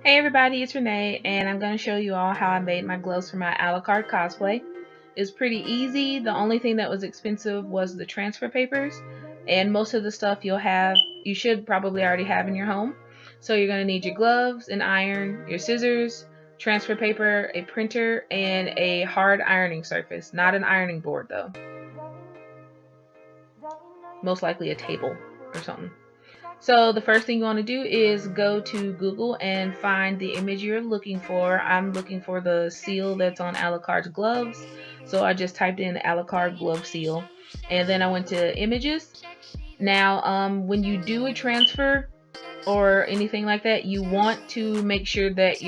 Hey everybody, it's Renee, and I'm going to show you all how I made my gloves for my Alucard cosplay. It's pretty easy. The only thing that was expensive was the transfer papers, and most of the stuff you should probably already have in your home. So you're going to need your gloves, an iron, your scissors, transfer paper, a printer, and a hard ironing surface. Not an ironing board though. Most likely a table or something. So the first thing you want to do is go to Google and find the image you're looking for. I'm looking for the seal that's on Alucard's gloves. So I just typed in Alucard glove seal. And then I went to images. Now, when you do a transfer or anything like that, you want to make sure that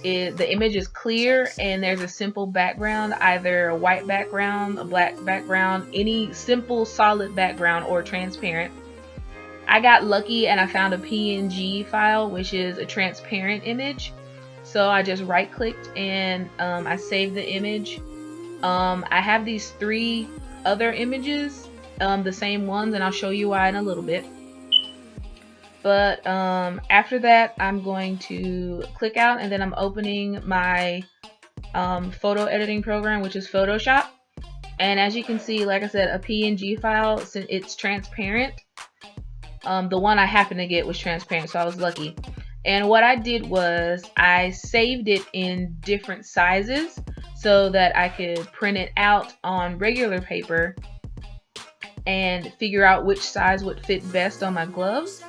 the image is clear and there's a simple background, either a white background, a black background, any simple solid background, or transparent. I got lucky and I found a PNG file, which is a transparent image. So I just right clicked and I saved the image. I have these 3 other images, the same ones, and I'll show you why in a little bit. But after that, I'm going to click out, and then I'm opening my photo editing program, which is Photoshop. And as you can see, like I said, a PNG file, since it's transparent. The one I happened to get was transparent, so I was lucky. And what I did was I saved it in different sizes so that I could print it out on regular paper and figure out which size would fit best on my gloves.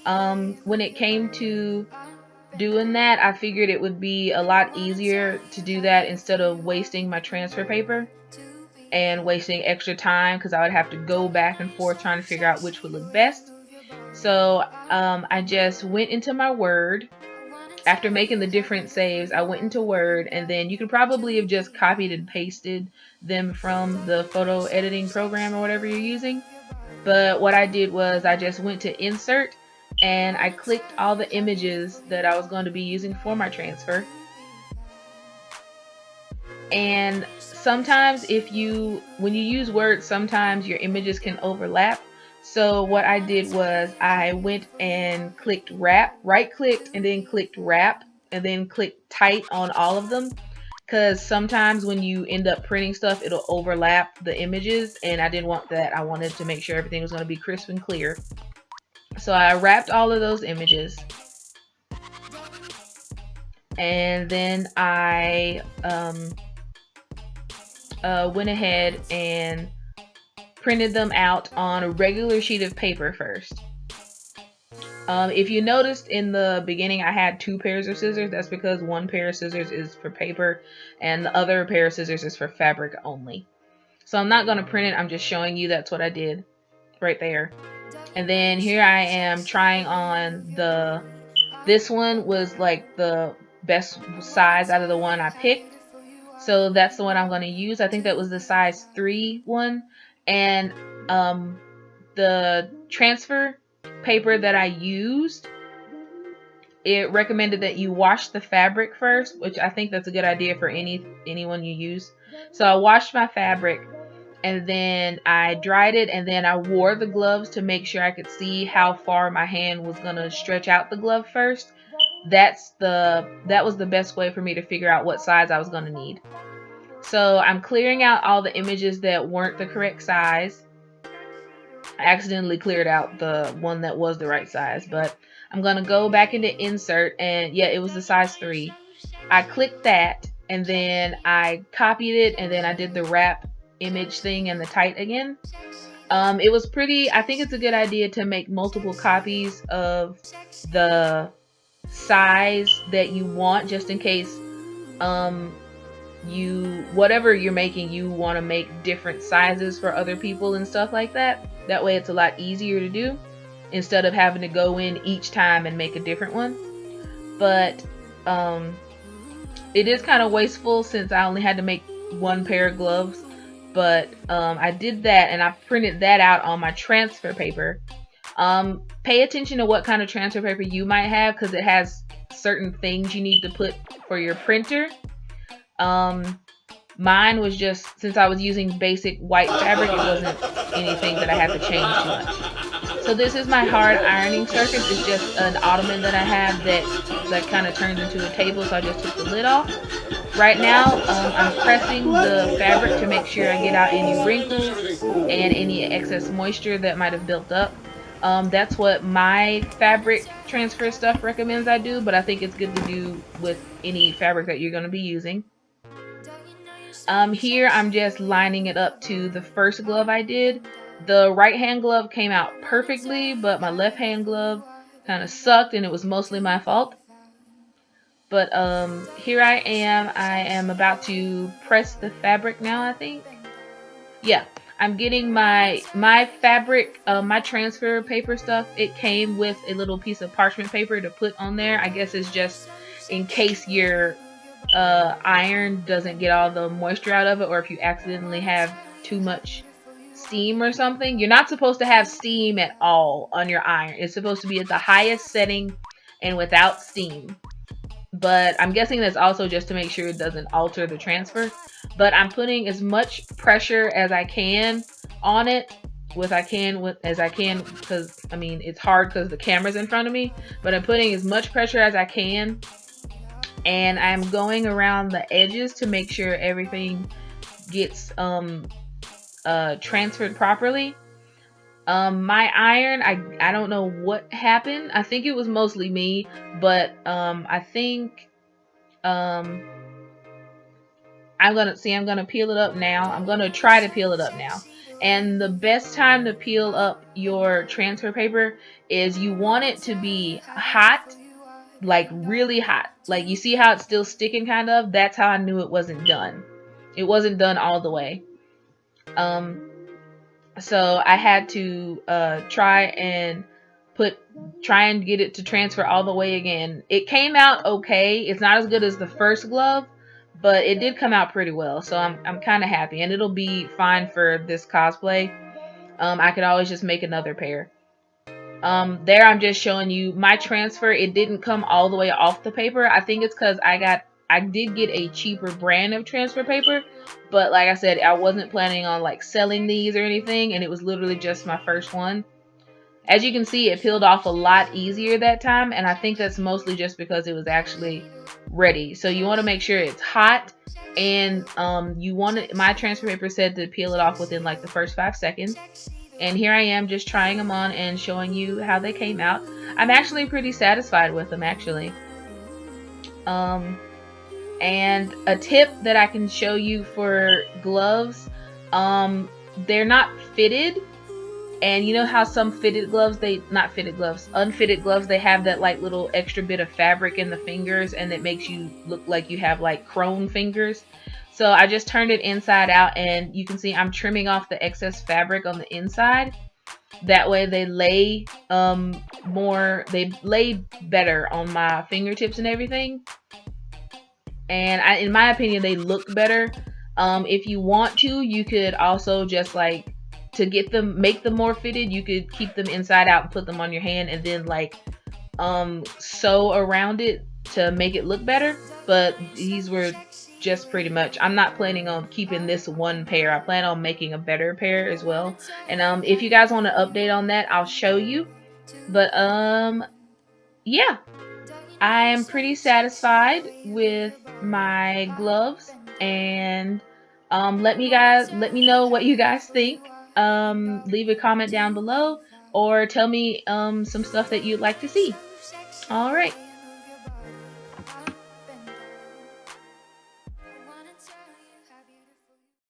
When it came to doing that, I figured it would be a lot easier to do that instead of wasting my transfer paper and wasting extra time, because I would have to go back and forth trying to figure out which would look best. So I just went into my Word. After making the different saves, I went into Word, and then you could probably have just copied and pasted them from the photo editing program or whatever you're using. But what I did was I just went to Insert, and I clicked all the images that I was going to be using for my transfer. And sometimes when you use Word, sometimes your images can overlap. So what I did was I went and clicked wrap, right clicked and then clicked wrap, and then clicked tight on all of them, because sometimes when you end up printing stuff, it'll overlap the images, and I didn't want that. I wanted to make sure everything was going to be crisp and clear. So I wrapped all of those images, and then I went ahead and printed them out on a regular sheet of paper first. If you noticed in the beginning I had 2 pairs of scissors, that's because one pair of scissors is for paper and the other pair of scissors is for fabric only. So I'm not going to print it, I'm just showing you that's what I did right there. And then here I am trying on this one was like the best size out of the one I picked. So that's the one I'm going to use. I think that was the size 3 one. And the transfer paper that I used, it recommended that you wash the fabric first, which I think that's a good idea for anyone you use. So I washed my fabric, and then I dried it, and then I wore the gloves to make sure I could see how far my hand was gonna stretch out the glove first. That was the best way for me to figure out what size I was gonna need. So I'm clearing out all the images that weren't the correct size. I accidentally cleared out the one that was the right size, but I'm gonna go back into Insert, and yeah, it was the size 3. I clicked that, and then I copied it, and then I did the wrap image thing and the tight again. It was I think it's a good idea to make multiple copies of the size that you want, just in case whatever you're making, you want to make different sizes for other people and stuff like that. That way it's a lot easier to do instead of having to go in each time and make a different one. But it is kind of wasteful since I only had to make 1 pair of gloves. But I did that, and I printed that out on my transfer paper. Pay attention to what kind of transfer paper you might have, because it has certain things you need to put for your printer. Mine was just, since I was using basic white fabric, it wasn't anything that I had to change too much. So this is my hard ironing surface. It's just an ottoman that I have that kind of turns into a table, so I just took the lid off. Right now, I'm pressing the fabric to make sure I get out any wrinkles and any excess moisture that might have built up. That's what my fabric transfer stuff recommends I do, but I think it's good to do with any fabric that you're going to be using. Here I'm just lining it up to the first glove I did. The right hand glove came out perfectly, but my left hand glove kind of sucked, and it was mostly my fault. But here I am about to press the fabric now, I think. Yeah, I'm getting my fabric, my transfer paper stuff. It came with a little piece of parchment paper to put on there. I guess it's just in case your iron doesn't get all the moisture out of it, or if you accidentally have too much steam or something. You're not supposed to have steam at all on your iron. It's supposed to be at the highest setting and without steam. But I'm guessing that's also just to make sure it doesn't alter the transfer. But I'm putting as much pressure as I can on it as I can, because I mean it's hard because the camera's in front of me, but I'm putting as much pressure as I can, and I'm going around the edges to make sure everything gets transferred properly. My iron, I don't know what happened. I think it was mostly me, but I think I'm gonna peel it up now. I'm gonna try to peel it up now. And the best time to peel up your transfer paper is you want it to be hot, like really hot. Like you see how it's still sticking kind of? That's how I knew it wasn't done. It wasn't done all the way. So I had to try and get it to transfer all the way again. It came out okay. It's not as good as the first glove, but it did come out pretty well. So I'm kind of happy, and it'll be fine for this cosplay. I could always just make another pair. There I'm just showing you my transfer. It didn't come all the way off the paper. I think it's because I did get a cheaper brand of transfer paper, but like I said, I wasn't planning on like selling these or anything, and it was literally just my first one. As you can see, it peeled off a lot easier that time, and I think that's mostly just because it was actually ready. So you want to make sure it's hot, and my transfer paper said to peel it off within like the first 5 seconds. And here I am just trying them on and showing you how they came out. I'm actually pretty satisfied with them, actually. And a tip that I can show you for gloves, they're not fitted. And you know how some unfitted gloves, they have that like little extra bit of fabric in the fingers, and it makes you look like you have like crone fingers. So I just turned it inside out, and you can see I'm trimming off the excess fabric on the inside. That way they lay better on my fingertips and everything. And in my opinion, they look better. If you want to, you could also just like, to make them more fitted, you could keep them inside out and put them on your hand, and then like sew around it to make it look better. But these were just pretty much, I'm not planning on keeping this one pair. I plan on making a better pair as well. And if you guys want an update on that, I'll show you. But yeah, I am pretty satisfied with my gloves, and let me know what you guys think. Leave a comment down below, or tell me some stuff that you'd like to see. All right.